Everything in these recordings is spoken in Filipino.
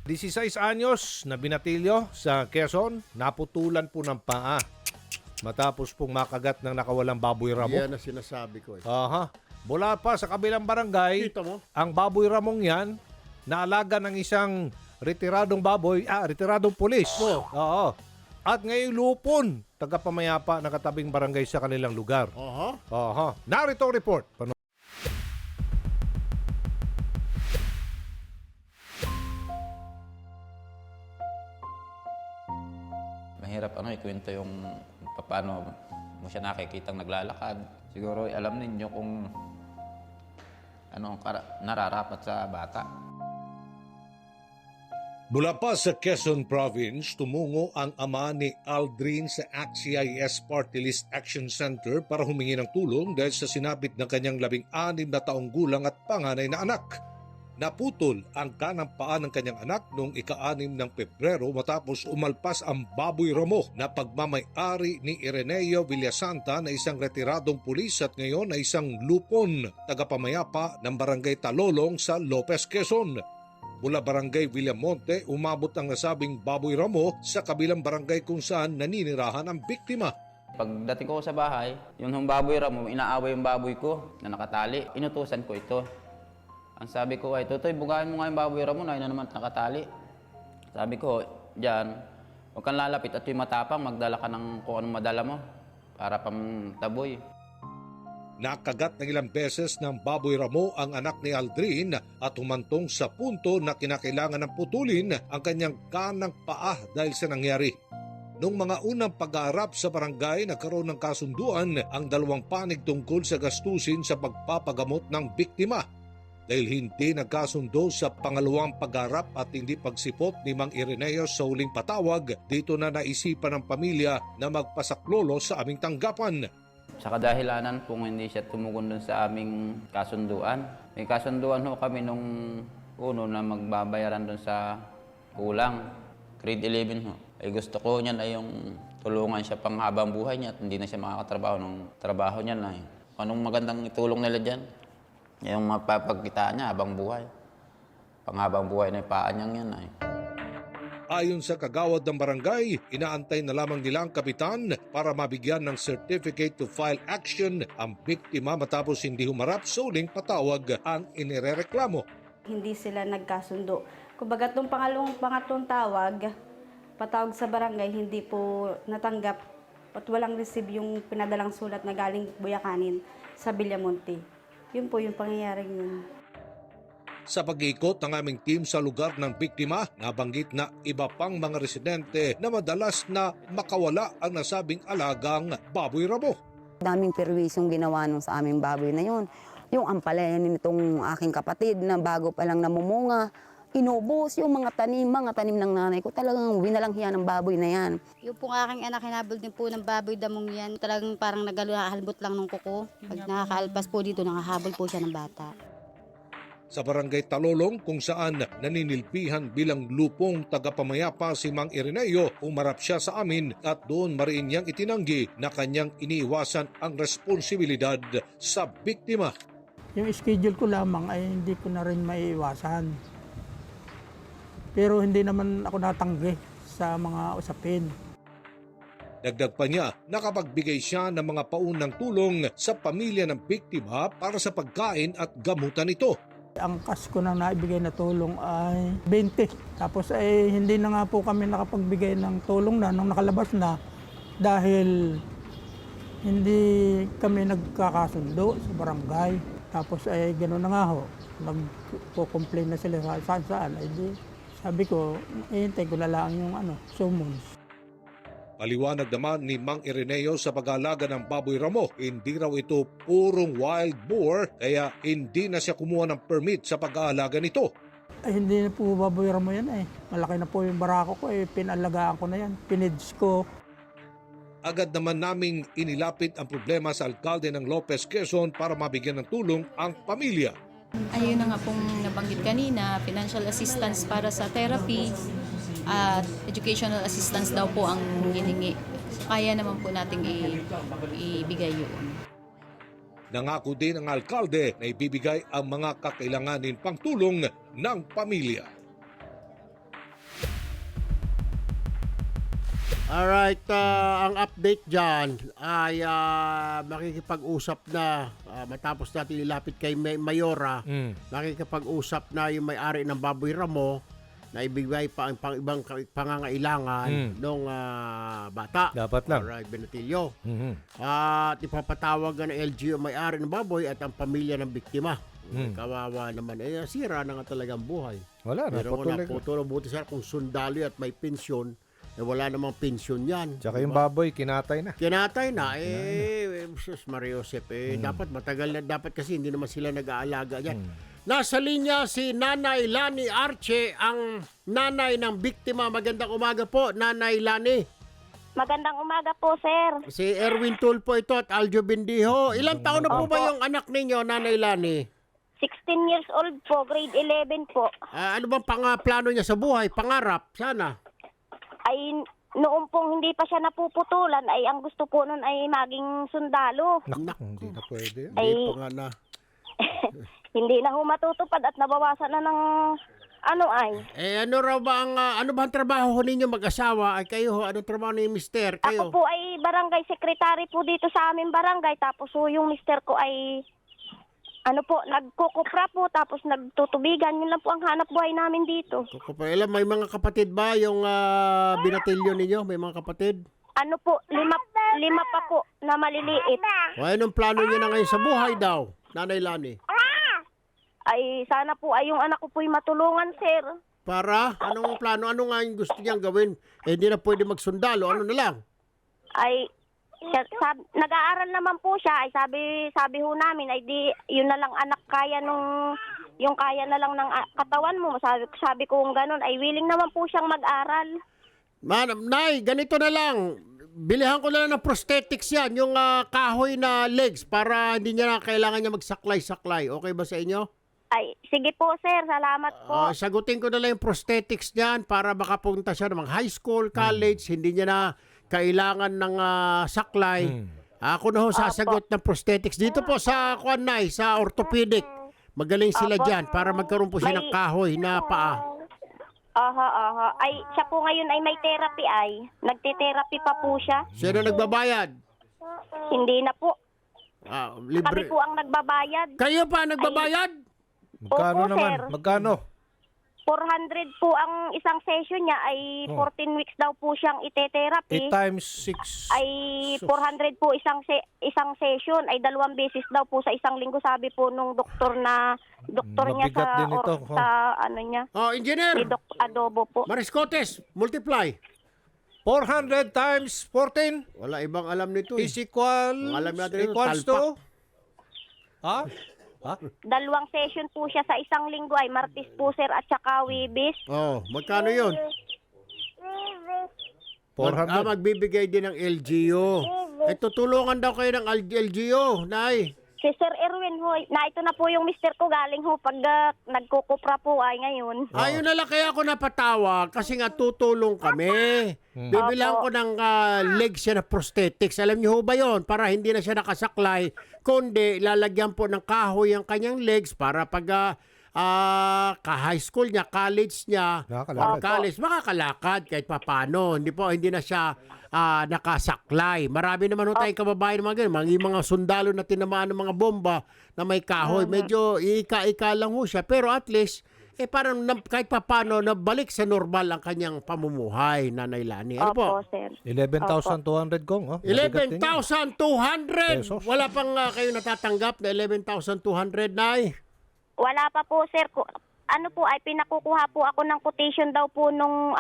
16 anyos na binatilyo sa Quezon, naputulan po ng paa matapos pong makagat ng nakawalang baboy ramo. Yan na sinasabi ko. Aha. Mula pa sa kabilang barangay, Kita mo? ang baboy ramong yan, naalaga ng isang retiradong pulis. Oo. At ngayon lupon, taga-pamayapa na katabing barangay sa kanilang lugar. Aha. Aha. Narito ang report. Mahirap ikwento yung paano mo siya nakikitang naglalakad. Siguro alam ninyo kung ano ang nararapat sa bata. Mula pa sa Quezon Province, tumungo ang ama ni Aldrin sa ACT-CIS Party List Action Center para humingi ng tulong dahil sa sinapit ng kanyang 16 na taong gulang at panganay na anak. Naputol ang kanang paa ng kanyang anak noong ika-6 ng Pebrero matapos umalpas ang baboy ramo na pagmamay-ari ni Ireneo Villasanta na isang retiradong pulis at ngayon ay isang lupon, tagapamayapa ng barangay Talolong sa Lopez, Quezon. Mula barangay Villamonte, umabot ang nasabing baboy ramo sa kabilang barangay kung saan naninirahan ang biktima. Pagdating ko sa bahay, yung baboy ramo, inaaway yung baboy ko na nakatali. Inutusan ko ito. Ang sabi ko ay, Totoy, bugayin mo nga yung baboy ramo na naman nakatali. Sabi ko, diyan, huwag kang lalapit at yung matapang, magdala ka ng kung anong madala mo para pamtaboy. Nakagat ng ilang beses ng baboy ramo ang anak ni Aldrin at humantong sa punto na kinakailangan ng putulin ang kanyang kanang paa dahil sa nangyari. Noong mga unang pag-aarap sa barangay, nagkaroon ng kasunduan ang dalawang panig tungkol sa gastusin sa pagpapagamot ng biktima. Dahil hindi nagkasundo sa pangalawang pag-arap at hindi pagsipot ni Mang Ireneo sa huling patawag, dito na naisipan ng pamilya na magpasaklolo sa aming tanggapan. Sa kadahilanan kung hindi siya tumugon dun sa aming kasunduan. May kasunduan ho kami nung uno na magbabayaran dun sa kulang. Grade 11 ho. Ay gusto ko niyan ay yung tulungan siya pang habang buhay niya at hindi na siya makakatrabaho ng trabaho niya na. Anong magandang itulong nila dyan? Yung mapapagkitaan niya habang buhay. Panghabang buhay na yung paa niyang yan ay. Ayon sa kagawad ng barangay, inaantay na lamang nila ang kapitan para mabigyan ng certificate to file action ang biktima matapos hindi humarap sa huling patawag ang inirereklamo. Hindi sila nagkasundo. Kumbaga itong pangatlong patawag sa barangay, hindi po natanggap at walang receive yung pinadalang sulat na galing Buyakanin sa Villamonte. Yun po yung pangyayaring yun. Sa pag-iikot ng aming team sa lugar ng biktima, nabanggit na iba pang mga residente na madalas na makawala ang nasabing alagang baboy ramo. Daming perwisyong ginawa nung sa aming baboy na yun. Yung ampalayan nitong aking kapatid na bago pa lang namumunga, inubos yung mga tanim ng nanay ko. Talagang winalanghiya ng baboy na yan. Yung pong aking anak, hinabol din po ng baboy damong yan. Talagang parang naghalbot lang ng kuko. Pag nakakaalpas po dito, nakahabol po siya ng bata. Sa barangay Talolong kung saan naninilbihan bilang lupong tagapamayapa si Mang Ireneo, umarap siya sa amin at doon mariin niyang itinanggi na kanyang iniiwasan ang responsibilidad sa biktima. Yung schedule ko lamang ay hindi ko na rin maiiwasan. Pero hindi naman ako natanggi sa mga usapin. Dagdag pa niya, nakapagbigay siya ng mga paunang tulong sa pamilya ng biktima para sa pagkain at gamutan nito. Ang cash ko na naibigay na tulong ay 20. Tapos ay hindi na nga po kami nakapagbigay ng tulong na nung nakalabas na dahil hindi kami nagkakasundo sa barangay. Tapos ay gano'n na nga ho, nagpo-complain na sila saan. Ay di, sabi ko, hintay ko na lang yung summons. Paliwanag naman ni Mang Ireneo sa pag-aalaga ng baboy ramo, hindi raw ito purong wild boar kaya hindi na siya kumuha ng permit sa pag-aalaga nito. Ay hindi na po baboy ramo yan eh. Malaki na po yung barako ko eh, pinalagaan ko na yan, pinids ko. Agad naman naming inilapit ang problema sa alkalde ng Lopez, Quezon para mabigyan ng tulong ang pamilya. Ayun na nga pong nabanggit kanina, financial assistance para sa therapy at educational assistance daw po ang hiningi. So, kaya naman po nating ibigay yun. Nangako din ang alkalde na ibibigay ang mga kakailanganin pang tulong ng pamilya. Alright, ang update dyan ay makikipag-usap na matapos natin ilapit kay Mayora, makikipag-usap na yung may-ari ng Baboy Ramo na ibigay pa ang ibang pangangailangan ng bata. Dapat lang. Alright, Benatilio. At ipapatawag ng LGU may-ari ng baboy at ang pamilya ng biktima. Kawawa naman. Sira na nga talagang buhay. Wala na. Pero naputol. Buti siya kung sundalo at may pensyon. Wala namang pensyon yan. Tsaka yung baboy, kinatay na. Kinatay na. Sus Mario Josep. Dapat matagal na. Dapat kasi hindi naman sila nag-aalaga yan. Nasa linya si Nanay Lani Arche, ang nanay ng biktima. Magandang umaga po, Nanay Lani. Magandang umaga po, sir. Si Erwin Tulpo ito at Aljo Bindiho. Ilang taon na po ba yung anak ninyo, Nanay Lani? 16 years old po, grade 11 po. Ano bang plano niya sa buhay? Pangarap? Sana? Ay, noong pong hindi pa siya napuputulan, ay ang gusto po nun ay maging sundalo. Hindi na pwede. Hindi pa nga na. Hindi na humatutupad at nabawasan na ng ano ay. Ano raw ba ano ba ang trabaho ninyo mag-asawa? Ay kayo, anong trabaho ni mister? Kayo? Ako po ay barangay secretary po dito sa aming barangay. Tapos po yung mister ko ay nagkukupra po, tapos nagtutubigan. Yun lang po ang hanap buhay namin dito. Ilan, may mga kapatid ba yung binatilyo ninyo? May mga kapatid? Ano po, lima pa po na maliliit. Anong plano niyo na ngayon sa buhay daw, Nanay Lani? Ay, sana po ay yung anak ko po'y matulungan, sir. Para? Anong plano? Ano nga yung gusto niyang gawin? Hindi na pwede magsundalo. Ano na lang? Ay, nag-aaral naman po siya. Ay, sabi ho namin, ay di, yun na lang anak kaya yung kaya na lang ng katawan mo. Sabi ko kung ganun, ay willing naman po siyang mag-aral. Nay, ganito na lang. Bilihan ko na lang ng prosthetics yan, yung kahoy na legs para hindi niya na kailangan niya magsaklay-saklay. Okay ba sa inyo? Ay, sige po, sir. Salamat po. Sagutin ko na lang yung prosthetics niyan para makapunta siya ng mga high school, college, hindi niya na kailangan ng saklay. Ako na ho sasagot ng prosthetics. Dito po sa Kuanay, sa orthopedic. Magaling sila dyan para magkaroon po siya ng kahoy na paa. Ay, siya po ngayon ay may therapy ay. Nagte-therapy pa po siya. Sino nagbabayad? Hindi na po. Libre. Kami po ang nagbabayad. Kayo pa nagbabayad? Magkano Opo, naman? sir. Magkano? 400 po ang isang session niya ay 14 weeks daw po siyang 8 ite-therapy. times 6. Ay 400 po isang session ay 2 beses daw po sa isang linggo, sabi po nung doktor niya Mabigat sa din ito. sa ano niya. Engineer. Si Doc Adobo po. Mariscotes, multiply. 400 times 14 Wala ibang alam nito. is equals Alam natin ito, equals to? Ha? 2 session po siya sa isang linggo ay Martes po, sir, at saka Webes. Magkano yun? 400. Magbibigay din ng LGU. Tutulungan daw kayo ng LGU, Nay. Si Sir Erwin ho, na ito na po yung mister ko galing ho pag nagkukupra po ay ngayon. Ayun na lang kaya ako napatawa kasi nga tutulong kami. Bibilang ko ng legs siya na prosthetics. Alam niyo ho ba yon? Para hindi na siya nakasaklay, kundi lalagyan po ng kahoy ang kanyang legs para pag ka-high school niya, college niya, makakalakad kahit papano. Hindi na siya nakasaklay. Marami naman ho tayong kababayan mga ganyan. Mga sundalo na tinamaan ng mga bomba na may kahoy. Medyo ika-ika lang ho siya. Pero at least, parang kahit papano, nabalik sa normal ang kanyang pamumuhay, Nanay Lani. Ano po? Opo, sir. 11,200 kong. 11,200! Wala pang kayo natatanggap na 11,200, Nay? Wala pa po, sir. Ano po ay pinakukuha po ako ng quotation daw po nung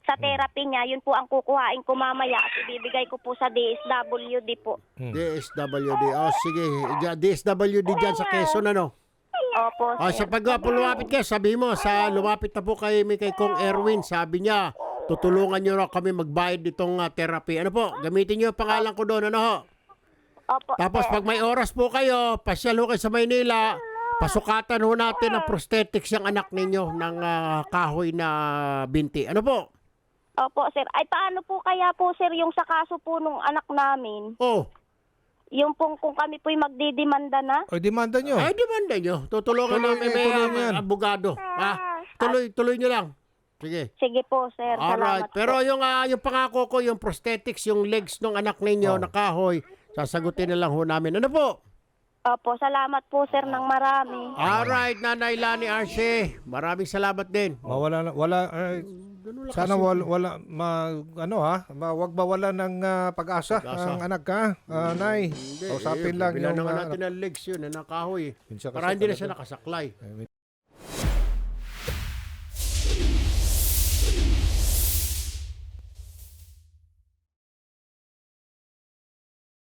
sa therapy niya. Yun po ang kukuhain ko mamaya at ibibigay ko po sa DSWD po. DSWD. Sige. DSWD dyan sa Quezon, ano? Opo, sir. Sa lumapit kayo, sabi mo, lumapit na po kay Kong Erwin, sabi niya, tutulungan niyo na kami magbayad ditong therapy. Ano po? Gamitin niyo ang pangalan ko doon, ano ho? Opo, Tapos sir. pag may oras po kayo, pasyal ho kayo sa Maynila, pasukatan ho natin ang prosthetics yung anak ninyo ng kahoy na binti. Ano po? Opo, sir. Ay, paano po kaya po, sir, yung sa kaso po nung anak namin? Yung pong kung kami po'y magdidemanda na? O, demanda nyo. Ay, demanda nyo. Tutulungan namin may abogado. Tuloy nyo lang. Sige. Sige po, sir. Alright. Salamat Pero po. yung pangako ko, yung prosthetics, yung legs ng anak ninyo na kahoy, sasagutin na lang ho namin. Ano po? Opo, salamat po, sir, ng marami. Alright, Nanay Lani Arce. Maraming salamat din. Sana wala wag mawala ng pag-asa ang anak ka, Nay. Kausapin lang Bilang yung natin ng legs yun, ng kahoy. Minsan kasi Para hindi na talaga- siya nakasaklay.